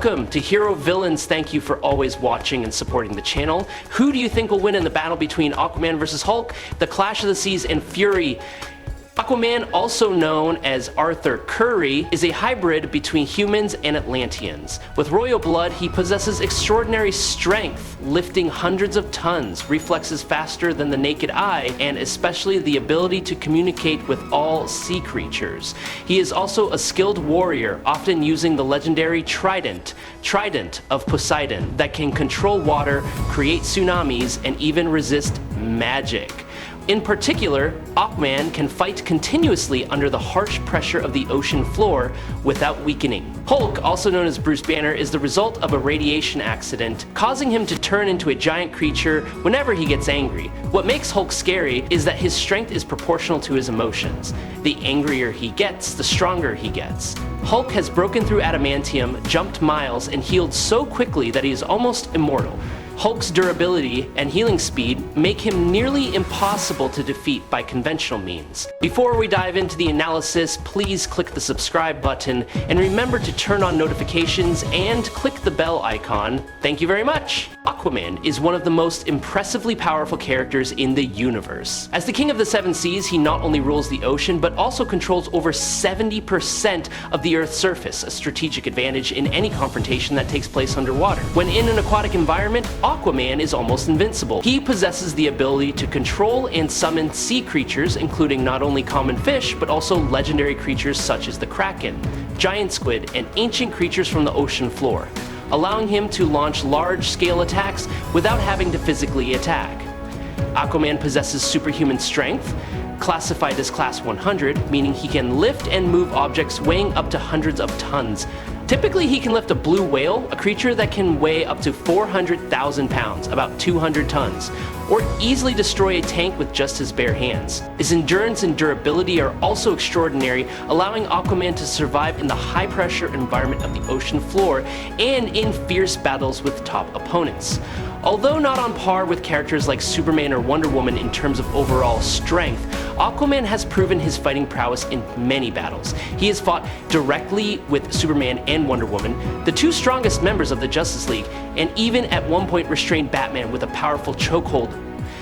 Welcome to Hero Villains. Thank you for always watching and supporting the channel. Who do you think will win in the battle between Aquaman versus Hulk, the Clash of the Seas, and Fury? Aquaman, also known as Arthur Curry, is a hybrid between humans and Atlanteans. With royal blood, he possesses extraordinary strength, lifting hundreds of tons, reflexes faster than the naked eye, and especially the ability to communicate with all sea creatures. He is also a skilled warrior, often using the legendary Trident of Poseidon, that can control water, create tsunamis, and even resist magic. In particular, Aquaman can fight continuously under the harsh pressure of the ocean floor without weakening. Hulk, also known as Bruce Banner, is the result of a radiation accident, causing him to turn into a giant creature whenever he gets angry. What makes Hulk scary is that his strength is proportional to his emotions. The angrier he gets, the stronger he gets. Hulk has broken through Adamantium, jumped miles, and healed so quickly that he is almost immortal. Hulk's durability and healing speed make him nearly impossible to defeat by conventional means. Before we dive into the analysis, please click the subscribe button and remember to turn on notifications and click the bell icon. Thank you very much! Aquaman is one of the most impressively powerful characters in the universe. As the King of the Seven Seas, he not only rules the ocean, but also controls over 70% of the Earth's surface, a strategic advantage in any confrontation that takes place underwater. When in an aquatic environment, Aquaman is almost invincible. He possesses the ability to control and summon sea creatures, including not only common fish, but also legendary creatures such as the Kraken, giant squid, and ancient creatures from the ocean floor, allowing him to launch large-scale attacks without having to physically attack. Aquaman possesses superhuman strength, classified as Class 100, meaning he can lift and move objects weighing up to hundreds of tons. Typically, he can lift a blue whale, a creature that can weigh up to 400,000 pounds, about 200 tons, or easily destroy a tank with just his bare hands. His endurance and durability are also extraordinary, allowing Aquaman to survive in the high-pressure environment of the ocean floor and in fierce battles with top opponents. Although not on par with characters like Superman or Wonder Woman in terms of overall strength, Aquaman has proven his fighting prowess in many battles. He has fought directly with Superman and Wonder Woman, the two strongest members of the Justice League, and even at one point restrained Batman with a powerful chokehold,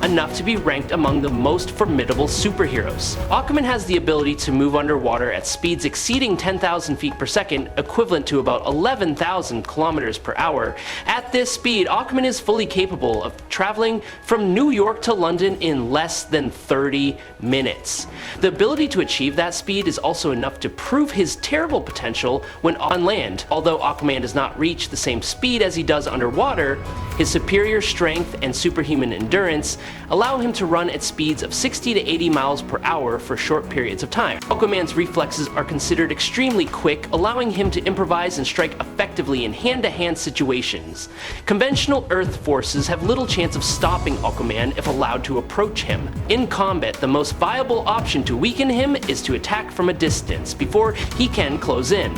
enough to be ranked among the most formidable superheroes. Aquaman has the ability to move underwater at speeds exceeding 10,000 feet per second, equivalent to about 11,000 kilometers per hour. At this speed, Aquaman is fully capable of traveling from New York to London in less than 30 minutes. The ability to achieve that speed is also enough to prove his terrible potential when on land. Although Aquaman does not reach the same speed as he does underwater, his superior strength and superhuman endurance allow him to run at speeds of 60 to 80 miles per hour for short periods of time. Aquaman's reflexes are considered extremely quick, allowing him to improvise and strike effectively in hand-to-hand situations. Conventional Earth forces have little chance of stopping Aquaman if allowed to approach him. In combat, the most viable option to weaken him is to attack from a distance before he can close in.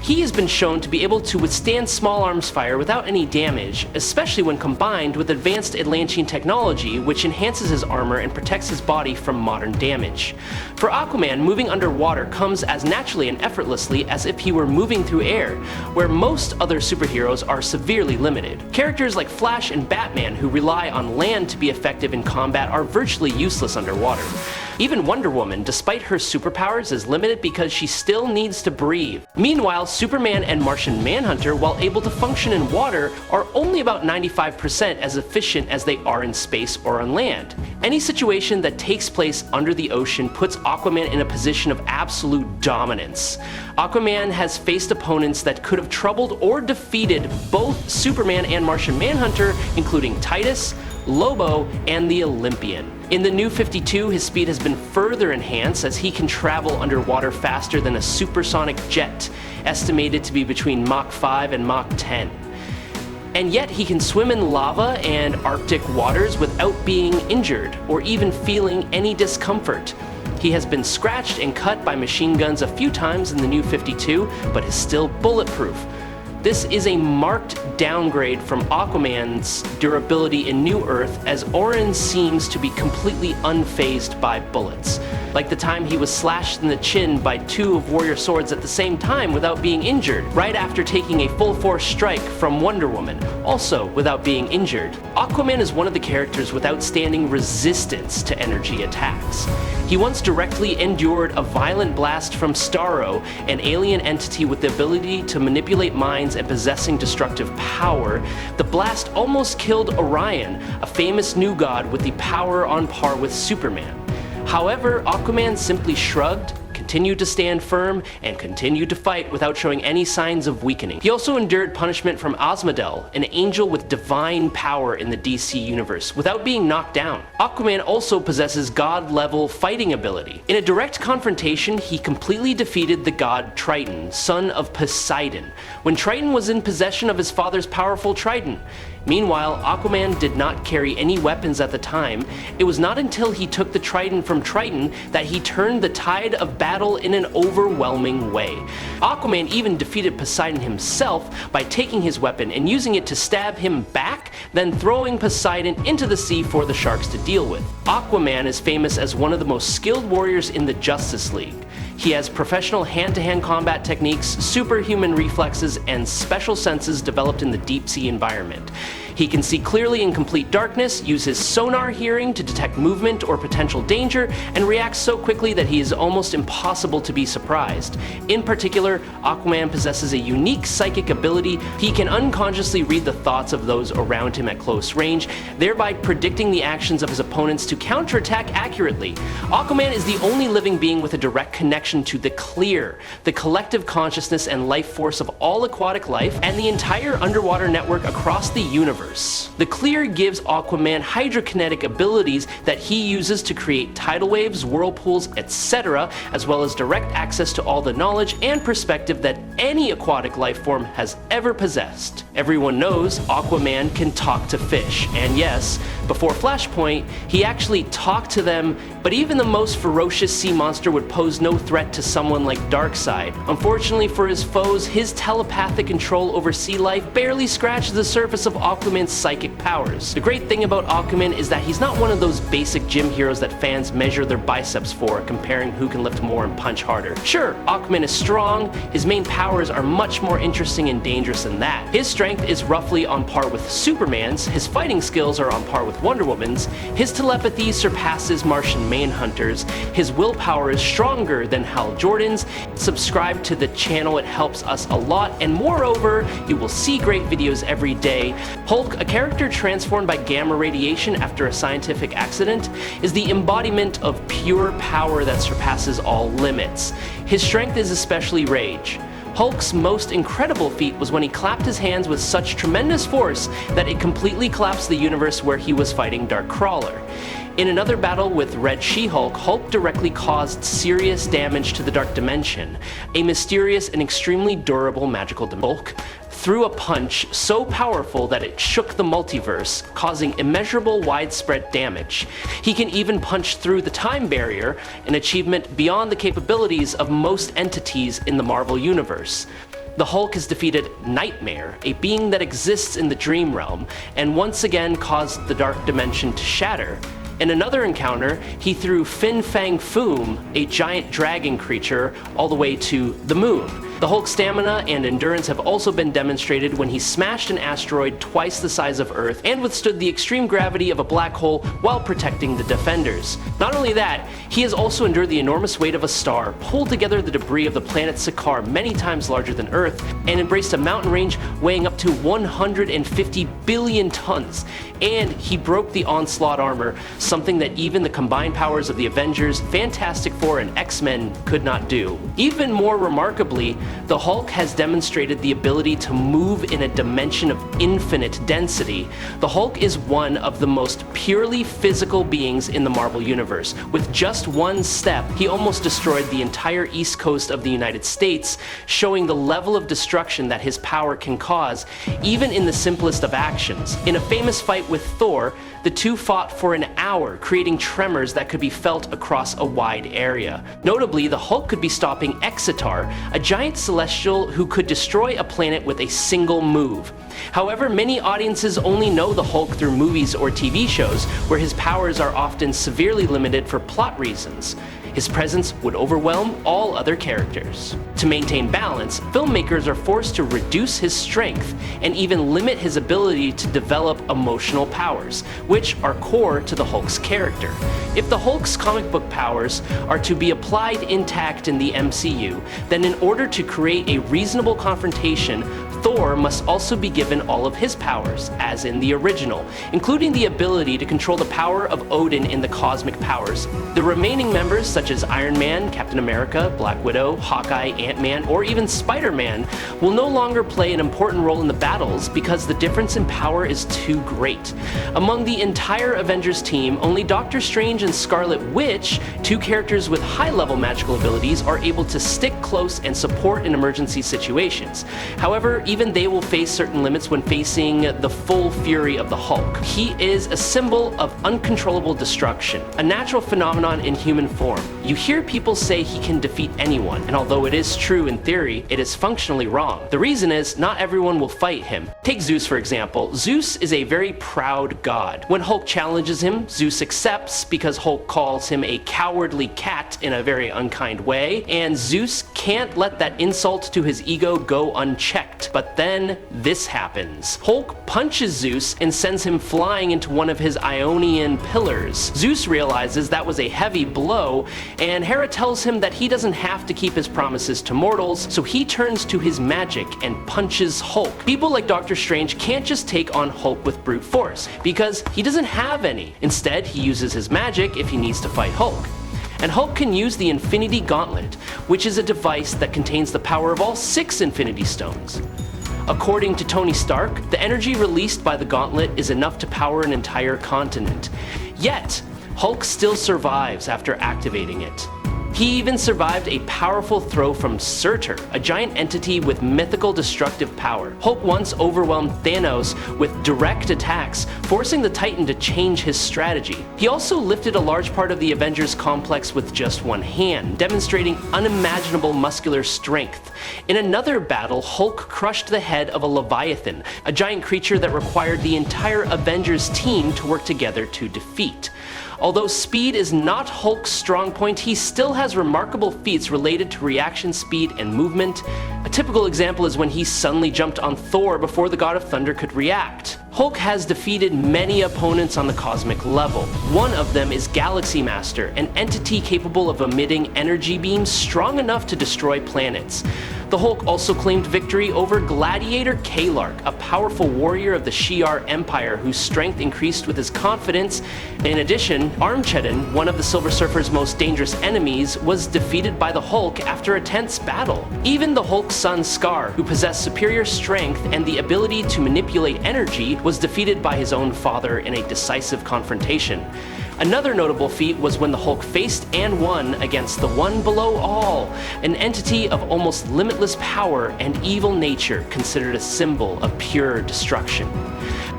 He has been shown to be able to withstand small arms fire without any damage, especially when combined with advanced Atlantean technology, which enhances his armor and protects his body from modern damage. For Aquaman, moving underwater comes as naturally and effortlessly as if he were moving through air, where most other superheroes are severely limited. Characters like Flash and Batman, who rely on land to be effective in combat, are virtually useless underwater. Even Wonder Woman, despite her superpowers, is limited because she still needs to breathe. Meanwhile, Superman and Martian Manhunter, while able to function in water, are only about 95% as efficient as they are in space or on land. Any situation that takes place under the ocean puts Aquaman in a position of absolute dominance. Aquaman has faced opponents that could have troubled or defeated both Superman and Martian Manhunter, including Titus, Lobo, and the Olympian. In the New 52, his speed has been further enhanced as he can travel underwater faster than a supersonic jet, estimated to be between Mach 5 and Mach 10. And yet he can swim in lava and Arctic waters without being injured or even feeling any discomfort. He has been scratched and cut by machine guns a few times in the New 52, but is still bulletproof. This is a marked downgrade from Aquaman's durability in New Earth, as Orin seems to be completely unfazed by bullets. like the time he was slashed in the chin by 2 of Warrior swords at the same time without being injured, right after taking a full force strike from Wonder Woman, also without being injured. Aquaman is one of the characters with outstanding resistance to energy attacks. He once directly endured a violent blast from Starro, an alien entity with the ability to manipulate minds and possessing destructive power. The blast almost killed Orion, a famous new god with the power on par with Superman. However, Aquaman simply shrugged, continued to stand firm, and continued to fight without showing any signs of weakening. He also endured punishment from Asmodel, an angel with divine power in the DC universe, without being knocked down. Aquaman also possesses god-level fighting ability. In a direct confrontation, he completely defeated the god Triton, son of Poseidon, when Triton was in possession of his father's powerful trident. Meanwhile, Aquaman did not carry any weapons at the time. It was not until he took the trident from Triton that he turned the tide of battle in an overwhelming way. Aquaman even defeated Poseidon himself by taking his weapon and using it to stab him back, then throwing Poseidon into the sea for the sharks to deal with. Aquaman is famous as one of the most skilled warriors in the Justice League. He has professional hand-to-hand combat techniques, superhuman reflexes, and special senses developed in the deep-sea environment. He can see clearly in complete darkness, use his sonar hearing to detect movement or potential danger, and reacts so quickly that he is almost impossible to be surprised. In particular, Aquaman possesses a unique psychic ability. He can unconsciously read the thoughts of those around him at close range, thereby predicting the actions of his opponents to counterattack accurately. Aquaman is the only living being with a direct connection to the Clear, the collective consciousness and life force of all aquatic life, and the entire underwater network across the universe. The Clear gives Aquaman hydrokinetic abilities that he uses to create tidal waves, whirlpools, etc., as well as direct access to all the knowledge and perspective that any aquatic life form has ever possessed. Everyone knows Aquaman can talk to fish, and yes, before Flashpoint, he actually talked to them, but even the most ferocious sea monster would pose no threat to someone like Darkseid. Unfortunately for his foes, his telepathic control over sea life barely scratches the surface of Aquaman's psychic powers. The great thing about Aquaman is that he's not one of those basic gym heroes that fans measure their biceps for, comparing who can lift more and punch harder. Sure, Aquaman is strong, his main powers are much more interesting and dangerous than that. His strength is roughly on par with Superman's, his fighting skills are on par with Wonder Woman's, his telepathy surpasses Martian Manhunter's, his willpower is stronger than Hal Jordan's. Subscribe to the channel, it helps us a lot, and moreover, you will see great videos every day. Hulk, a character transformed by gamma radiation after a scientific accident, is the embodiment of pure power that surpasses all limits. His strength is especially rage. Hulk's most incredible feat was when he clapped his hands with such tremendous force that it completely collapsed the universe where he was fighting Darkcrawler. In another battle with Red She-Hulk, Hulk directly caused serious damage to the Dark Dimension, a mysterious and extremely durable magical Hulk threw a punch so powerful that it shook the multiverse, causing immeasurable widespread damage. He can even punch through the time barrier, an achievement beyond the capabilities of most entities in the Marvel Universe. The Hulk has defeated Nightmare, a being that exists in the Dream Realm, and once again caused the Dark Dimension to shatter. In another encounter, he threw Fin Fang Foom, a giant dragon creature, all the way to the moon. The Hulk's stamina and endurance have also been demonstrated when he smashed an asteroid twice the size of Earth and withstood the extreme gravity of a black hole while protecting the Defenders. Not only that, he has also endured the enormous weight of a star, pulled together the debris of the planet Sakaar many times larger than Earth, and embraced a mountain range weighing up to 150 billion tons. And he broke the Onslaught armor, something that even the combined powers of the Avengers, Fantastic Four, and X-Men could not do. Even more remarkably, the Hulk has demonstrated the ability to move in a dimension of infinite density. The Hulk is one of the most purely physical beings in the Marvel Universe. With just one step, he almost destroyed the entire east coast of the United States, showing the level of destruction that his power can cause, even in the simplest of actions. In a famous fight with Thor, the two fought for an hour, creating tremors that could be felt across a wide area. Notably, the Hulk could be stopping Exitar, a giant celestial who could destroy a planet with a single move. However, many audiences only know the Hulk through movies or TV shows, where his powers are often severely limited for plot reasons. His presence would overwhelm all other characters. To maintain balance, filmmakers are forced to reduce his strength and even limit his ability to develop emotional powers, which are core to the Hulk's character. If the Hulk's comic book powers are to be applied intact in the MCU, then in order to create a reasonable confrontation, Thor must also be given all of his powers, as in the original, including the ability to control the power of Odin in the cosmic powers. The remaining members, such as Iron Man, Captain America, Black Widow, Hawkeye, Ant-Man, or even Spider-Man, will no longer play an important role in the battles because the difference in power is too great. Among the entire Avengers team, only Doctor Strange and Scarlet Witch, two characters with high-level magical abilities, are able to stick close and support in emergency situations. However, even they will face certain limits when facing the full fury of the Hulk. He is a symbol of uncontrollable destruction, a natural phenomenon in human form. You hear people say he can defeat anyone, and although it is true in theory, it is functionally wrong. The reason is, not everyone will fight him. Take Zeus for example. Zeus is a very proud god. When Hulk challenges him, Zeus accepts because Hulk calls him a cowardly cat in a very unkind way, and Zeus can't let that insult to his ego go unchecked. But then this happens. Hulk punches Zeus and sends him flying into one of his Ionian pillars. Zeus realizes that was a heavy blow, and Hera tells him that he doesn't have to keep his promises to mortals, so he turns to his magic and punches Hulk. People like Doctor Strange can't just take on Hulk with brute force, because he doesn't have any. Instead, he uses his magic if he needs to fight Hulk. And Hulk can use the Infinity Gauntlet, which is a device that contains the power of all 6 Infinity Stones. According to Tony Stark, the energy released by the gauntlet is enough to power an entire continent. Yet, Hulk still survives after activating it. He even survived a powerful throw from Surtur, a giant entity with mythical destructive power. Hulk once overwhelmed Thanos with direct attacks, forcing the Titan to change his strategy. He also lifted a large part of the Avengers complex with just one hand, demonstrating unimaginable muscular strength. In another battle, Hulk crushed the head of a Leviathan, a giant creature that required the entire Avengers team to work together to defeat. Although speed is not Hulk's strong point, he still has remarkable feats related to reaction speed and movement. A typical example is when he suddenly jumped on Thor before the God of Thunder could react. Hulk has defeated many opponents on the cosmic level. One of them is Galaxy Master, an entity capable of emitting energy beams strong enough to destroy planets. The Hulk also claimed victory over Gladiator Kalark, a powerful warrior of the Shi'ar Empire whose strength increased with his confidence. In addition, Armageddon, one of the Silver Surfer's most dangerous enemies, was defeated by the Hulk after a tense battle. Even the Hulk's son Scar, who possessed superior strength and the ability to manipulate energy, was defeated by his own father in a decisive confrontation. Another notable feat was when the Hulk faced and won against the One Below All, an entity of almost limitless power and evil nature considered a symbol of pure destruction.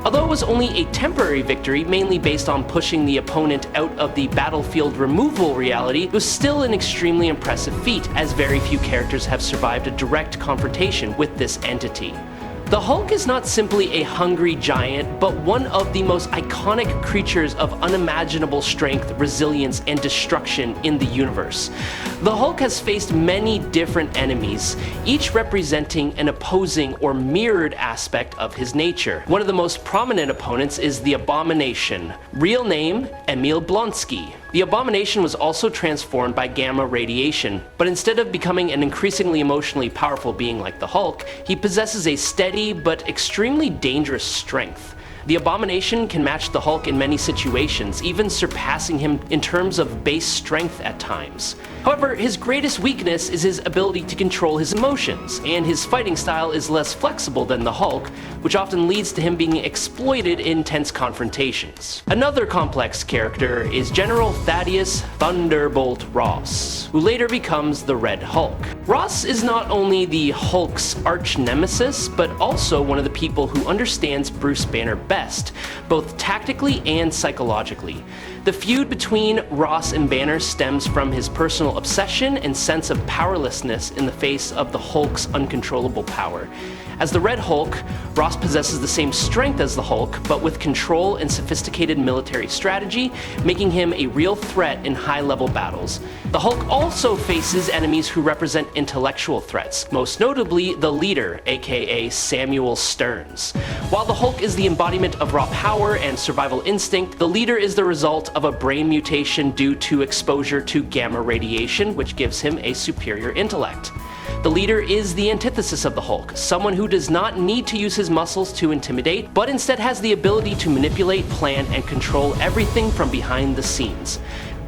Although it was only a temporary victory, mainly based on pushing the opponent out of the battlefield removal reality, it was still an extremely impressive feat, as very few characters have survived a direct confrontation with this entity. The Hulk is not simply a hungry giant, but one of the most iconic creatures of unimaginable strength, resilience, and destruction in the universe. The Hulk has faced many different enemies, each representing an opposing or mirrored aspect of his nature. One of the most prominent opponents is the Abomination, real name Emil Blonsky. The Abomination was also transformed by gamma radiation, but instead of becoming an increasingly emotionally powerful being like the Hulk, he possesses a steady but extremely dangerous strength. The Abomination can match the Hulk in many situations, even surpassing him in terms of base strength at times. However, his greatest weakness is his ability to control his emotions, and his fighting style is less flexible than the Hulk, which often leads to him being exploited in tense confrontations. Another complex character is General Thaddeus Thunderbolt Ross, who later becomes the Red Hulk. Ross is not only the Hulk's arch nemesis, but also one of the people who understands Bruce Banner best, both tactically and psychologically. The feud between Ross and Banner stems from his personal obsession and sense of powerlessness in the face of the Hulk's uncontrollable power. As the Red Hulk, Ross possesses the same strength as the Hulk, but with control and sophisticated military strategy, making him a real threat in high-level battles. The Hulk also faces enemies who represent intellectual threats, most notably the leader, aka Samuel Stearns. While the Hulk is the embodiment of raw power and survival instinct, the leader is the result of a brain mutation due to exposure to gamma radiation, which gives him a superior intellect. The leader is the antithesis of the Hulk, someone who does not need to use his muscles to intimidate, but instead has the ability to manipulate, plan, and control everything from behind the scenes.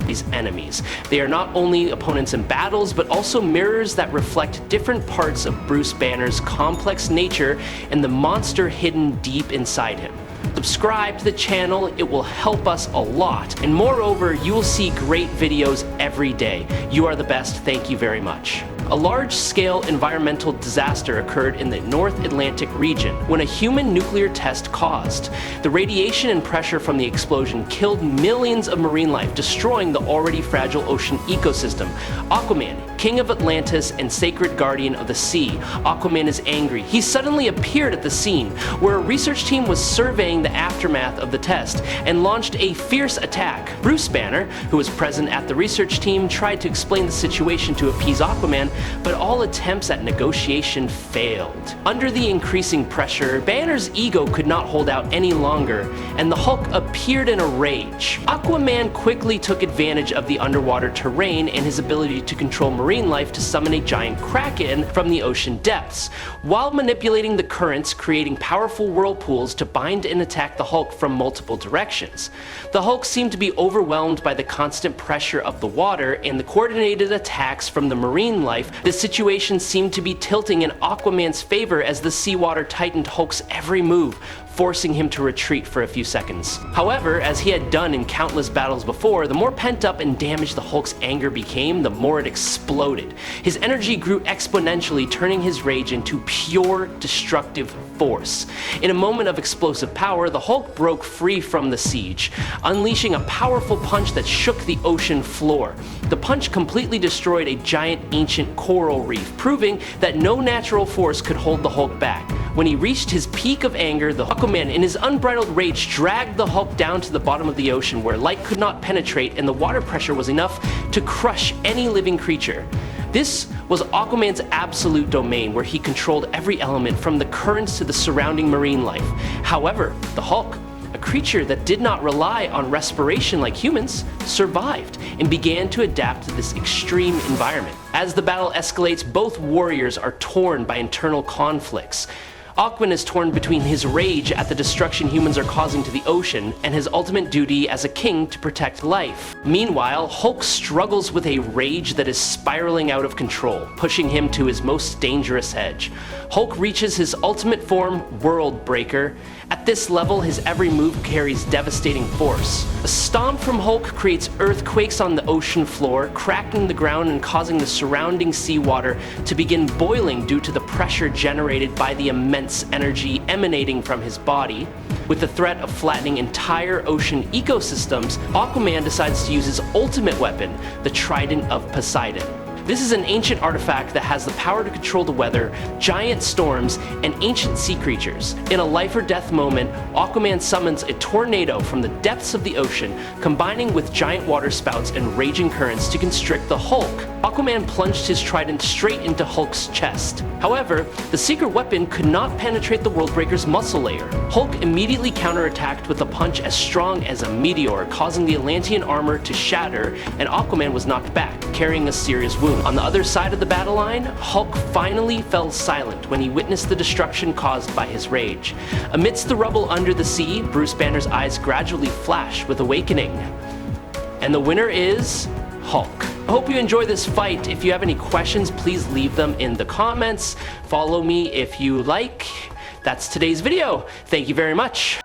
These enemies. They are not only opponents in battles, but also mirrors that reflect different parts of Bruce Banner's complex nature and the monster hidden deep inside him. Subscribe to the channel, it will help us a lot, and moreover, you will see great videos every day. You are the best, thank you very much. A large-scale environmental disaster occurred in the North Atlantic region when a human nuclear test caused. The radiation and pressure from the explosion killed millions of marine life, destroying the already fragile ocean ecosystem. Aquaman, King of Atlantis and sacred guardian of the sea, Aquaman is angry. He suddenly appeared at the scene, where a research team was surveying the aftermath of the test and launched a fierce attack. Bruce Banner, who was present at the research team, tried to explain the situation to appease Aquaman, but all attempts at negotiation failed. Under the increasing pressure, Banner's ego could not hold out any longer, and the Hulk appeared in a rage. Aquaman quickly took advantage of the underwater terrain and his ability to control marine life to summon a giant kraken from the ocean depths, while manipulating the currents, creating powerful whirlpools to bind and attack the Hulk from multiple directions. The Hulk seemed to be overwhelmed by the constant pressure of the water and the coordinated attacks from the marine life. The situation seemed to be tilting in Aquaman's favor as the seawater tightened Hulk's every move, forcing him to retreat for a few seconds. However, as he had done in countless battles before, the more pent up and damaged the Hulk's anger became, the more it exploded. His energy grew exponentially, turning his rage into pure destructive force. In a moment of explosive power, the Hulk broke free from the siege, unleashing a powerful punch that shook the ocean floor. The punch completely destroyed a giant ancient coral reef, proving that no natural force could hold the Hulk back. When he reached his peak of anger, the Aquaman, in his unbridled rage, dragged the Hulk down to the bottom of the ocean where light could not penetrate and the water pressure was enough to crush any living creature. This was Aquaman's absolute domain, where he controlled every element from the currents to the surrounding marine life. However, the Hulk, a creature that did not rely on respiration like humans, survived and began to adapt to this extreme environment. As the battle escalates, both warriors are torn by internal conflicts. Aquaman is torn between his rage at the destruction humans are causing to the ocean and his ultimate duty as a king to protect life. Meanwhile, Hulk struggles with a rage that is spiraling out of control, pushing him to his most dangerous edge. Hulk reaches his ultimate form, World Breaker. At this level, his every move carries devastating force. A stomp from Hulk creates earthquakes on the ocean floor, cracking the ground and causing the surrounding seawater to begin boiling due to the pressure generated by the immense energy emanating from his body. With the threat of flattening entire ocean ecosystems, Aquaman decides to use his ultimate weapon, the Trident of Poseidon. This is an ancient artifact that has the power to control the weather, giant storms, and ancient sea creatures. In a life or death moment, Aquaman summons a tornado from the depths of the ocean, combining with giant water spouts and raging currents to constrict the Hulk. Aquaman plunged his trident straight into Hulk's chest. However, the secret weapon could not penetrate the Worldbreaker's muscle layer. Hulk immediately counterattacked with a punch as strong as a meteor, causing the Atlantean armor to shatter, and Aquaman was knocked back, carrying a serious wound. On the other side of the battle line, Hulk finally fell silent when he witnessed the destruction caused by his rage. Amidst the rubble under the sea, Bruce Banner's eyes gradually flash with awakening. And the winner is Hulk. I hope you enjoy this fight. If you have any questions, please leave them in the comments. Follow me if you like. That's today's video. Thank you very much.